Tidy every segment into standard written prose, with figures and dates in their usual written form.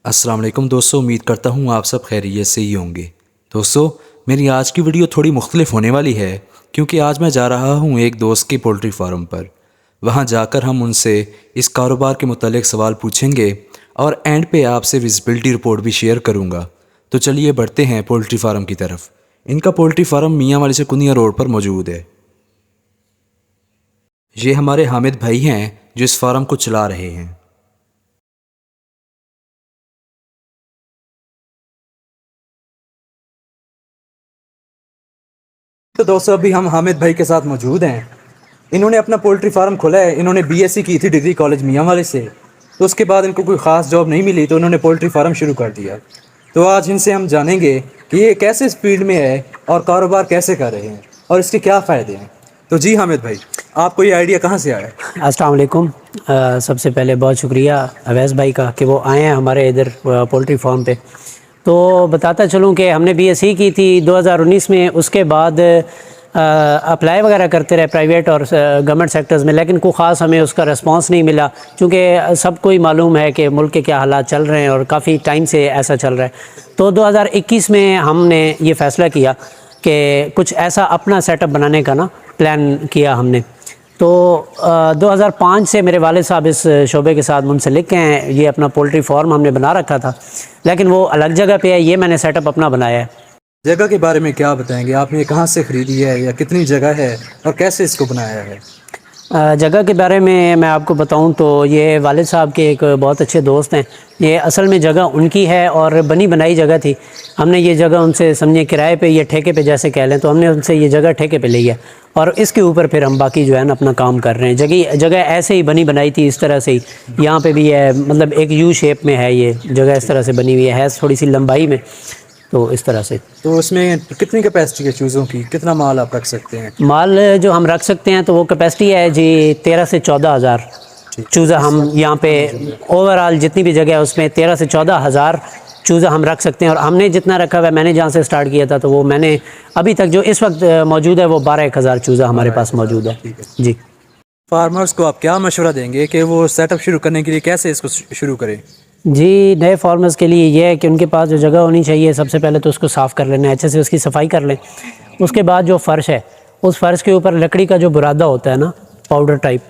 अस्सलाम वालेकुम दोस्तों, उम्मीद करता हूँ आप सब खैरियत से ही होंगे। दोस्तों, मेरी आज की वीडियो थोड़ी मुख्तलिफ होने वाली है क्योंकि आज मैं जा रहा हूँ एक दोस्त की पोल्ट्री फार्म पर। वहाँ जाकर हम उनसे इस कारोबार के मुतालिक सवाल पूछेंगे और एंड पे आपसे विजिबिलिटी रिपोर्ट भी शेयर करूँगा। तो चलिए बढ़ते हैं पोल्ट्री फार्म की तरफ। इनका पोल्ट्री फार्म मियाँ वाली से कुनिया रोड पर मौजूद है। ये हमारे हामिद भाई हैं जो इस फार्म को चला रहे हैं। तो दोस्तों, अभी हम हामिद भाई के साथ मौजूद हैं। इन्होंने अपना पोल्ट्री फार्म खोला है। इन्होंने बीएससी की थी डिग्री कॉलेज मियाँ वाले से। तो उसके बाद इनको कोई ख़ास जॉब नहीं मिली तो इन्होंने पोल्ट्री फार्म शुरू कर दिया। तो आज इनसे हम जानेंगे कि ये कैसे इस फील्ड में है और कारोबार कैसे कर रहे हैं और इसके क्या फ़ायदे हैं। तो जी हामिद भाई, आपको ये आइडिया कहाँ से आया? अस्सलाम वालेकुम। सबसे पहले बहुत शुक्रिया अवैस भाई का कि वो आए हैं हमारे इधर पोल्ट्री फार्म पे। तो बताता चलूँ कि हमने बीएससी की थी 2019 में। उसके बाद अप्लाई वगैरह करते रहे प्राइवेट और गवर्नमेंट सेक्टर्स में, लेकिन कोई ख़ास हमें उसका रिस्पांस नहीं मिला क्योंकि सबको ही मालूम है कि मुल्क के क्या हालात चल रहे हैं और काफ़ी टाइम से ऐसा चल रहा है। तो 2021 में हमने ये फ़ैसला किया कि कुछ ऐसा अपना सेटअप बनाने का प्लान किया हमने। तो 2005 से मेरे वालिद साहब इस शोबे के साथ मुंसलिक हैं। ये अपना पोल्ट्री फार्म हमने बना रखा था, लेकिन वो अलग जगह पे है। ये मैंने सेटअप अपना बनाया है। जगह के बारे में क्या बताएंगे? आपने ये कहाँ से ख़रीदी है या कितनी जगह है और कैसे इसको बनाया है? जगह के बारे में मैं आपको बताऊं तो ये वालिद साहब के एक बहुत अच्छे दोस्त हैं। ये असल में जगह उनकी है और बनी बनाई जगह थी। हमने ये जगह उनसे समझे किराए पे या ठेके पे जैसे कह लें, तो हमने उनसे ये जगह ठेके पे ली है और इसके ऊपर फिर हम बाकी जो है ना अपना काम कर रहे हैं। जगह ऐसे ही बनी बनाई थी, इस तरह से ही। यहाँ पे भी है, मतलब एक यू शेप में है ये जगह, इस तरह से बनी हुई है थोड़ी सी लंबाई में। तो इस तरह से। तो उसमें कितनी कैपेसिटी है चूज़ों की? कितना माल आप रख सकते हैं? माल जो हम रख सकते हैं तो वो कैपेसिटी है जी 13 से 14 हज़ार चूज़ा। हम यहाँ पे ओवरऑल जितनी भी जगह है उसमें 13 से 14 हज़ार चूज़ा हम रख सकते हैं। और हमने जितना रखा हुआ है, मैंने जहाँ से स्टार्ट किया था, तो वो मैंने अभी तक जो इस वक्त मौजूद है वो 12-1 हज़ार चूज़ा हमारे पास मौजूद है। जी। फार्मर्स को आप क्या मशवरा देंगे कि वो सेटअप शुरू करने के लिए कैसे इसको शुरू करें? जी, नए फार्मर्स के लिए ये है कि उनके पास जो जगह होनी चाहिए, सबसे पहले तो उसको साफ़ कर लेना है, अच्छे से उसकी सफाई कर लें। उसके बाद जो फ़र्श है, उस फ़र्श के ऊपर लकड़ी का जो बुरादा होता है ना, पाउडर टाइप,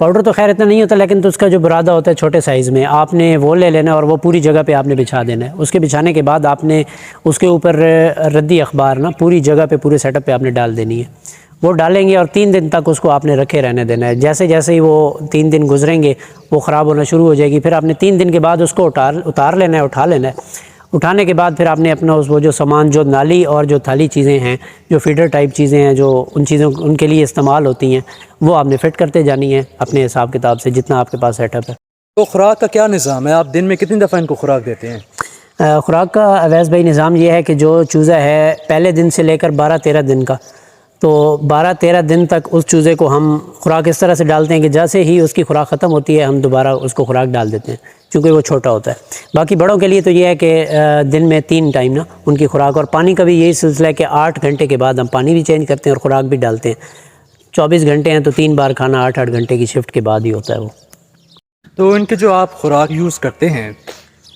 पाउडर तो खैर इतना नहीं होता, लेकिन तो उसका जो बुरादा होता है छोटे साइज़ में, आपने वो ले लेना और वो पूरी जगह पे आपने बिछा देना है। उसके बिछाने के बाद आपने उसके ऊपर रद्दी अखबार ना पूरी जगह पे, पूरे सेटअप पे आपने डाल देनी है। वो डालेंगे और 3 दिन तक उसको आपने रखे रहने देना है। जैसे जैसे ही वो 3 दिन गुजरेंगे वो ख़राब होना शुरू हो जाएगी। फिर आपने 3 दिन के बाद उसको उतार लेना है, उठा लेना है। उठाने के बाद फिर आपने अपना वो जो सामान, जो नाली और जो थाली चीज़ें हैं, जो फीडर टाइप चीज़ें हैं, जो उन चीज़ों उनके लिए इस्तेमाल होती हैं, वो आपने फ़िट करते जानी है अपने हिसाब किताब से, जितना आपके पास सेटअप है। तो खुराक का क्या निज़ाम है? आप दिन में कितनी दफ़ा इनको खुराक देते हैं? खुराक का अवैस भाई निज़ाम ये है कि जो चूज़ा है पहले दिन से लेकर 12-13 दिन का, तो 12-13 दिन तक उस चूज़े को हम खुराक इस तरह से डालते हैं कि जैसे ही उसकी खुराक ख़त्म होती है हम दोबारा उसको खुराक डाल देते हैं, क्योंकि वो छोटा होता है। बाकी बड़ों के लिए तो ये है कि दिन में 3 टाइम ना उनकी खुराक, और पानी का भी यही सिलसिला है कि 8 घंटे के बाद हम पानी भी चेंज करते हैं और खुराक भी डालते हैं। 24 घंटे हैं तो 3 बार खाना 8-8 घंटे की शिफ्ट के बाद ही होता है वो। तो इनके जो आप खुराक यूज़ करते हैं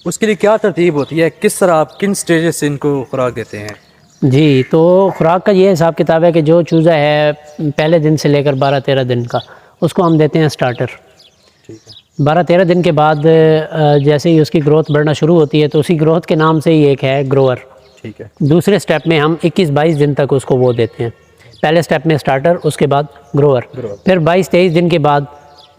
उसके लिए क्या तरतीब होती है? किस तरह आप किन स्टेजेस से इनको खुराक देते हैं? जी, तो खुराक का ये हिसाब किताब है कि जो चूज़ा है पहले दिन से लेकर 12-13 दिन का, उसको हम देते हैं स्टार्टर। ठीक है। 12-13 दिन के बाद जैसे ही उसकी ग्रोथ बढ़ना शुरू होती है तो उसी ग्रोथ के नाम से ही एक है ग्रोअर। ठीक है। दूसरे स्टेप में हम 21-22 दिन तक उसको वो देते हैं। पहले स्टेप में स्टार्टर, उसके बाद ग्रोअर, फिर 22-23 दिन के बाद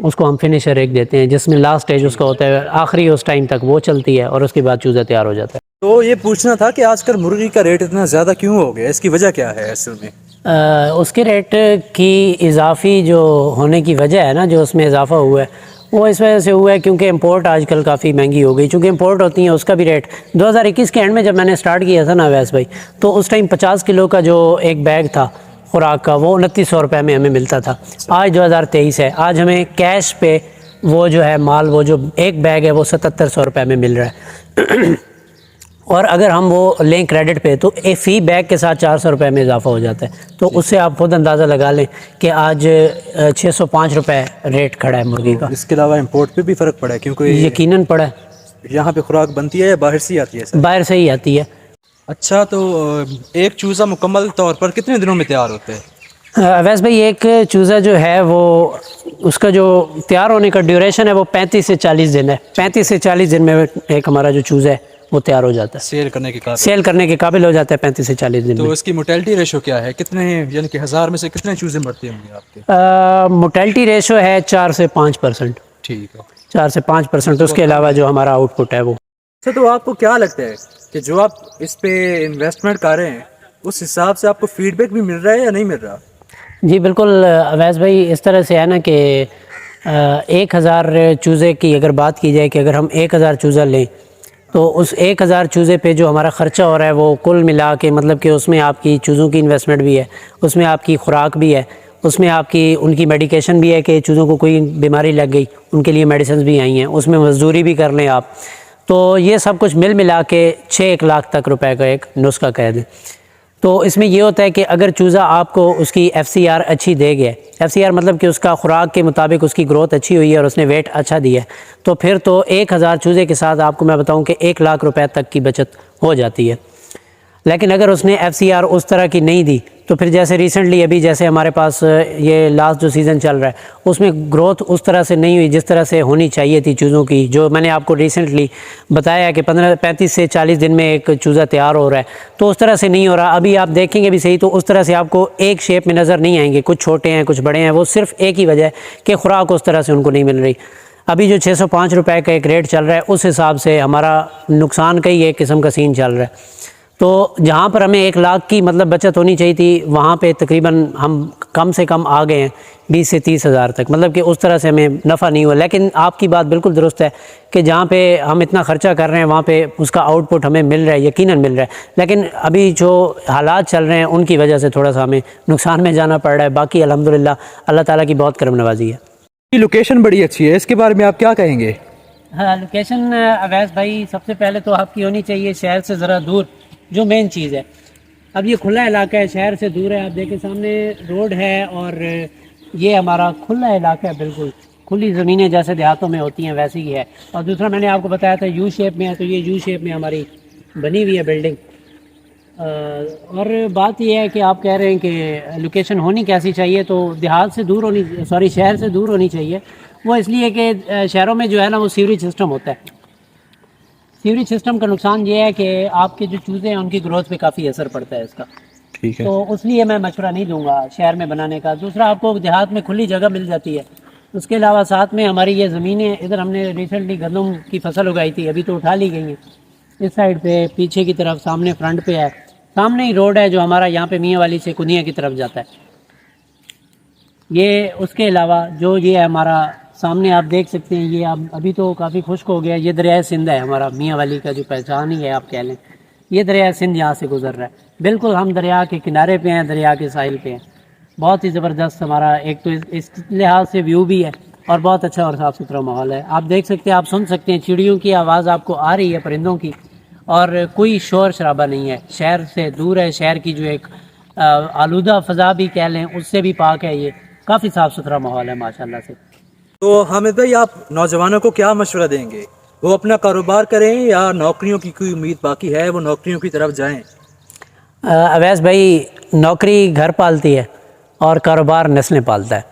उसको हम फिनिशर एक देते हैं, जिसमें लास्ट स्टेज उसका होता है आखिरी, उस टाइम तक वो चलती है और उसके बाद चूज़ा तैयार हो जाता है। तो ये पूछना था कि आजकल मुर्गी का रेट इतना ज़्यादा क्यों हो गया? इसकी वजह क्या है असल में? उसके रेट की इजाफी जो होने की वजह है ना, जो उसमें इजाफा हुआ है, वो इस वजह से हुआ है क्योंकि इंपोर्ट आजकल काफ़ी महंगी हो गई। चूँकि इंपोर्ट होती हैं उसका भी रेट 2021 के एंड में जब मैंने स्टार्ट किया था ना अवैस भाई, तो उस टाइम 50 किलो का जो एक बैग था खुराक का, वो 2900 रुपये में हमें मिलता था। आज 2023 है, आज हमें कैश पे वो जो है माल, वो जो एक बैग है वो 7700 रुपये में मिल रहा है। और अगर हम वो लें क्रेडिट पे तो एक फ़ी बैग के साथ 400 रुपये में इजाफा हो जाता है। तो उससे आप खुद अंदाज़ा लगा लें कि आज 605 रुपये रेट खड़ा है मुर्गी का। इसके अलावा इंपोर्ट पे भी फ़र्क पड़ा है क्योंकि यकीनन पड़ा है। यहाँ पे खुराक बनती है या बाहर से ही आती है सर? बाहर से ही आती है। अच्छा, तो एक चूज़ा मुकम्मल तौर पर कितने दिनों में तैयार होता है? अवैस भाई, एक चूज़ा जो है वो उसका जो तैयार होने का ड्यूरेशन है वो 35 से 40 दिन है। 35 से 40 दिन में एक हमारा जो चूज़ा है वो तैयार हो जाता है, सेल करने के काबिल। सेल करने के काबिल हो जाता है 35 से 40 दिन तो में। इसकी मोटेलिटी रेशो क्या है? कितने, यानी कि 1000 में से कितने चूज़े मरते होंगे आपके? मोटेलिटी रेशो है 4 से 5%। ठीक है। 4 से 5%। उसके अलावा जो हमारा आउटपुट है वो। सर, तो आपको क्या लगता है कि जो आप इस पे इन्वेस्टमेंट कर रहे हैं उस हिसाब से आपको फीडबैक भी मिल रहा है या नहीं मिल रहा? जी बिल्कुल अवैस भाई, इस तरह से है ना कि 1000 चूज़े की अगर बात की जाए कि अगर हम 1000 चूज़ा लें तो उस 1000 चूज़े पे जो हमारा ख़र्चा हो रहा है वो कुल मिला के, मतलब कि उसमें आपकी चूज़ों की इन्वेस्टमेंट भी है, उसमें आपकी खुराक भी है, उसमें आपकी उनकी मेडिकेशन भी है कि चूज़ों को कोई बीमारी लग गई उनके लिए मेडिसिन भी आई हैं, उसमें मजदूरी भी कर लें आप, तो ये सब कुछ मिल मिला के 6-1 लाख तक रुपए का एक नुस्खा कह दें। तो इसमें ये होता है कि अगर चूज़ा आपको उसकी FCR अच्छी दे गया, FCR मतलब कि उसका खुराक के मुताबिक उसकी ग्रोथ अच्छी हुई है और उसने वेट अच्छा दिया है, तो फिर तो 1000 चूज़े के साथ आपको मैं बताऊं कि 1 लाख रुपए तक की बचत हो जाती है। लेकिन अगर उसने FCR उस तरह की नहीं दी तो फिर जैसे रिसेंटली अभी जैसे हमारे पास ये लास्ट जो सीज़न चल रहा है उसमें ग्रोथ उस तरह से नहीं हुई जिस तरह से होनी चाहिए थी चूज़ों की। जो मैंने आपको रिसेंटली बताया कि 35 से 40 दिन में एक चूज़ा तैयार हो रहा है, तो उस तरह से नहीं हो रहा। अभी आप देखेंगे भी सही तो उस तरह से आपको एक शेप में नज़र नहीं आएंगे, कुछ छोटे हैं कुछ बड़े हैं। वो सिर्फ एक ही वजह है कि खुराक उस तरह से उनको नहीं मिल रही। अभी जो 605 रुपये का एक रेट चल रहा है उस हिसाब से हमारा नुकसान का ही एक किस्म का सीन चल रहा है। तो जहाँ पर हमें 1 लाख की मतलब बचत होनी चाहिए थी वहाँ पे तकरीबन हम कम से कम आ गए हैं 20 से 30 हज़ार तक, मतलब कि उस तरह से हमें नफ़ा नहीं हुआ। लेकिन आपकी बात बिल्कुल दुरुस्त है कि जहाँ पे हम इतना ख़र्चा कर रहे हैं वहाँ पे उसका आउटपुट हमें मिल रहा है, यकीनन मिल रहा है। लेकिन अभी जो हालात चल रहे हैं उनकी वजह से थोड़ा सा हमें नुकसान में जाना पड़ रहा है। बाकी अल्हम्दुलिल्लाह अल्लाह ताला की बहुत करम नवाजी है। लोकेशन बड़ी अच्छी है, इसके बारे में आप क्या कहेंगे? हाँ, लोकेशन अवैस भाई सबसे पहले तो आपकी होनी चाहिए शहर से ज़रा दूर, जो मेन चीज़ है। अब ये खुला इलाका है, शहर से दूर है। आप देखें सामने रोड है और ये हमारा खुला इलाका है, बिल्कुल खुली ज़मीनें जैसे देहातों में होती हैं वैसी ही है। और दूसरा मैंने आपको बताया था यू शेप में है, तो ये यू शेप में हमारी बनी हुई है बिल्डिंग। और बात यह है कि आप कह रहे हैं कि लोकेशन होनी कैसी चाहिए, तो देहात से दूर होनी, सॉरी शहर से दूर होनी चाहिए। वो इसलिए कि शहरों में जो है ना वो सीवरेज सिस्टम होता है। सीवरेज सिस्टम का नुकसान ये है कि आपके जो चूज़े हैं उनकी ग्रोथ पे काफ़ी असर पड़ता है इसका। ठीक है। तो इसलिए मैं मशवरा नहीं दूंगा शहर में बनाने का। दूसरा, आपको देहात में खुली जगह मिल जाती है। उसके अलावा साथ में हमारी ये ज़मीनें, इधर हमने रिसेंटली गंदम की फसल उगाई थी, अभी तो उठा ली गई हैं। इस साइड पे पीछे की तरफ सामने फ्रंट पे है, सामने ही रोड है जो हमारा यहाँ पे मियाँ वाली से कुनिया की तरफ जाता है। ये उसके अलावा जो ये है हमारा सामने आप देख सकते हैं, ये अब अभी तो काफ़ी खुश्क हो गया। ये दरिया सिंध है हमारा, मियाँ वाली का जो पहचान ही है आप कह लें। ये दरिया सिंध यहाँ से गुजर रहा है, बिल्कुल हम दरिया के किनारे पे हैं, दरिया के साहिल पे हैं। बहुत ही ज़बरदस्त हमारा एक तो इस लिहाज से व्यू भी है और बहुत अच्छा और साफ़ सुथरा माहौल है। आप देख सकते हैं, आप सुन सकते हैं, चिड़ियों की आवाज़ आपको आ रही है, परिंदों की, और कोई शोर शराबा नहीं है। शहर से दूर है, शहर की जो एक आलूदा फ़ज़ा भी कह लें उससे भी पाक है। ये काफ़ी साफ़ सुथरा माहौल है माशाल्लाह से। तो हामिद भाई, आप नौजवानों को क्या मशवरा देंगे? वो अपना कारोबार करें या नौकरियों की कोई उम्मीद बाकी है वो नौकरियों की तरफ जाएं? अवैस भाई, नौकरी घर पालती है और कारोबार नस्लें पालता है।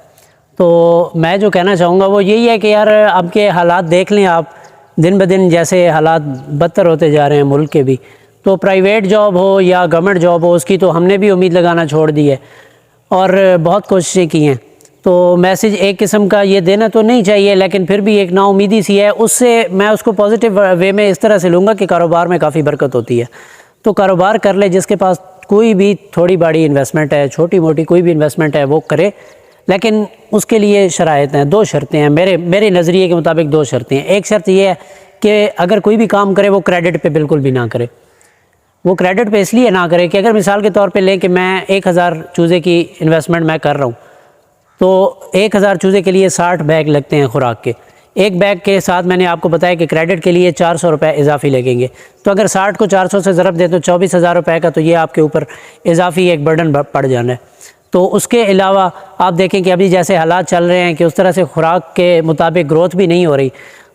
तो मैं जो कहना चाहूँगा वो यही है कि यार अब के हालात देख लें आप, दिन ब दिन जैसे हालात बदतर होते जा रहे हैं मुल्क के भी। तो प्राइवेट जॉब हो या गवर्नमेंट जॉब हो, उसकी तो हमने भी उम्मीद लगाना छोड़ दी है और बहुत कोशिशें की हैं। तो मैसेज एक किस्म का ये देना तो नहीं चाहिए, लेकिन फिर भी एक नाउमीदी सी है। उससे मैं उसको पॉजिटिव वे में इस तरह से लूँगा कि कारोबार में काफ़ी बरकत होती है। तो कारोबार कर ले, जिसके पास कोई भी थोड़ी बड़ी इन्वेस्टमेंट है, छोटी मोटी कोई भी इन्वेस्टमेंट है वो करे, लेकिन उसके लिए शराइत हैं, 2 शर्तें हैं मेरे नज़रिए के मुताबिक। 2 शर्तें हैं। एक शर्त ये है कि अगर कोई भी काम करे वो क्रेडिट पे बिल्कुल भी ना करे। वो क्रेडिट पे इसलिए ना करे कि अगर मिसाल के तौर पे लें कि मैं 1000 चूज़े की इन्वेस्टमेंट मैं कर रहा हूँ, तो 1000 चूज़े के लिए 60 बैग लगते हैं खुराक के। एक बैग के साथ मैंने आपको बताया कि क्रेडिट के लिए 400 रुपये इजाफी लगेंगे। तो अगर 60 को 400 से ज़रब दें तो 24,000 रुपये का तो ये आपके ऊपर इजाफी एक बर्डन पड़ जाना है। तो उसके अलावा आप देखें कि अभी जैसे हालात चल रहे हैं कि उस तरह से खुराक के मुताबिक ग्रोथ भी नहीं हो रही,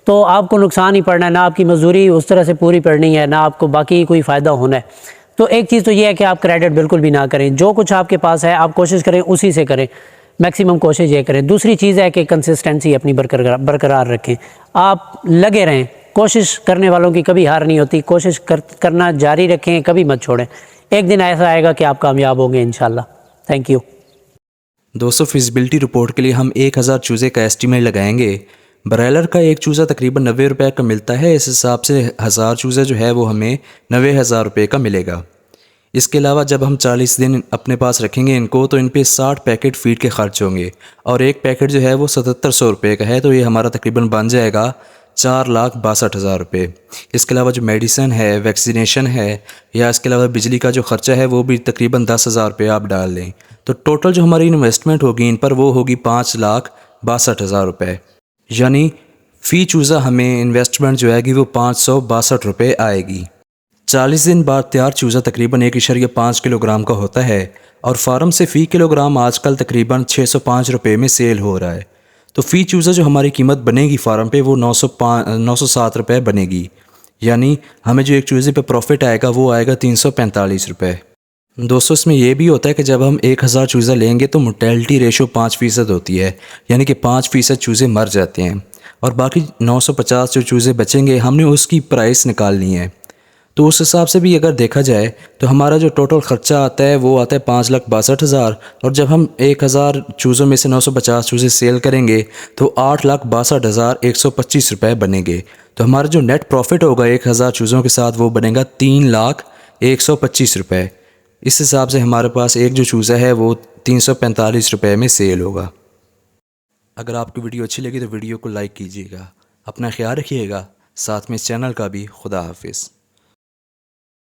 तो आपको नुकसान ही पड़ना है, ना आपकी मजदूरी उस तरह से पूरी पड़नी है, ना आपको बाकी कोई फ़ायदा होना है। तो एक चीज़ तो ये है कि आप क्रेडिट बिल्कुल भी ना करें, जो कुछ आपके पास है आप कोशिश करें उसी से करें, मैक्सिमम कोशिश ये करें। दूसरी चीज़ है कि कंसिस्टेंसी अपनी बरकरार रखें, आप लगे रहें, कोशिश करने वालों की कभी हार नहीं होती, कोशिश करना जारी रखें, कभी मत छोड़ें। एक दिन ऐसा आएगा कि आप कामयाब होंगे इंशाल्लाह। Thank you. दोस्तों, फिजिबिलिटी रिपोर्ट के लिए हम 1000 चूज़े का एस्टीमेट लगाएंगे। ब्रायलर का एक चूज़ा तकरीबन 90 रुपये का मिलता है। इस हिसाब से 1000 चूज़े जो है वो हमें 90,000 रुपये का मिलेगा। इसके अलावा जब हम 40 दिन अपने पास रखेंगे इनको, तो इन पे 60 पैकेट फीड के खर्च होंगे और एक पैकेट जो है वो 7700 रुपये का है। तो ये हमारा तकरीबन बन जाएगा 4,62,000 रुपये। इसके अलावा जो मेडिसिन है, वैक्सीनेशन है, या इसके अलावा बिजली का जो ख़र्चा है वो भी तकरीबन 10,000 रुपये आप डाल लें। तो टोटल जो हमारी इन्वेस्टमेंट होगी इन पर वो होगी 5,62,000 रुपये। यानी फ़ी चूज़ा हमें इन्वेस्टमेंट जो आएगी वो 562 रुपये आएगी। 40 दिन बाद तैयार चूज़ा तकरीबन 1.5 किलोग्राम का होता है और फार्म से फ़ी किलोग्राम आजकल तकरीबन 605 रुपये में सेल हो रहा है। तो फ़ी चूज़ा जो हमारी कीमत बनेगी फार्म पे वो 907 रुपये बनेगी। यानी हमें जो एक चूज़े पे प्रॉफिट आएगा वो आएगा 345 रुपये। दोस्तों, इसमें यह भी होता है कि जब हम 1000 चूज़ा लेंगे तो मोर्टेलिटी रेशो 5% होती है, यानी कि 5% चूज़े मर जाते हैं और बाकी 950 जो चूज़े बचेंगे हमने उसकी प्राइस निकालनी है। तो उस हिसाब से भी अगर देखा जाए तो हमारा जो टोटल ख़र्चा आता है वो आता है 5,62,000 और जब हम 1000 चूज़ों में से 950 चूज़े सेल करेंगे तो 8,62,125 रुपये बनेंगे। तो हमारा जो नेट प्रॉफिट होगा 1000 चूज़ों के साथ वो बनेगा 3,0125 रुपये। इस हिसाब से हमारे पास एक जो चूज़ा है वो 345 रुपये में सेल होगा। अगर आपकी वीडियो अच्छी लगी तो वीडियो को लाइक कीजिएगा, अपना ख्याल रखिएगा, साथ में इस चैनल का भी। खुदा हाफिज़।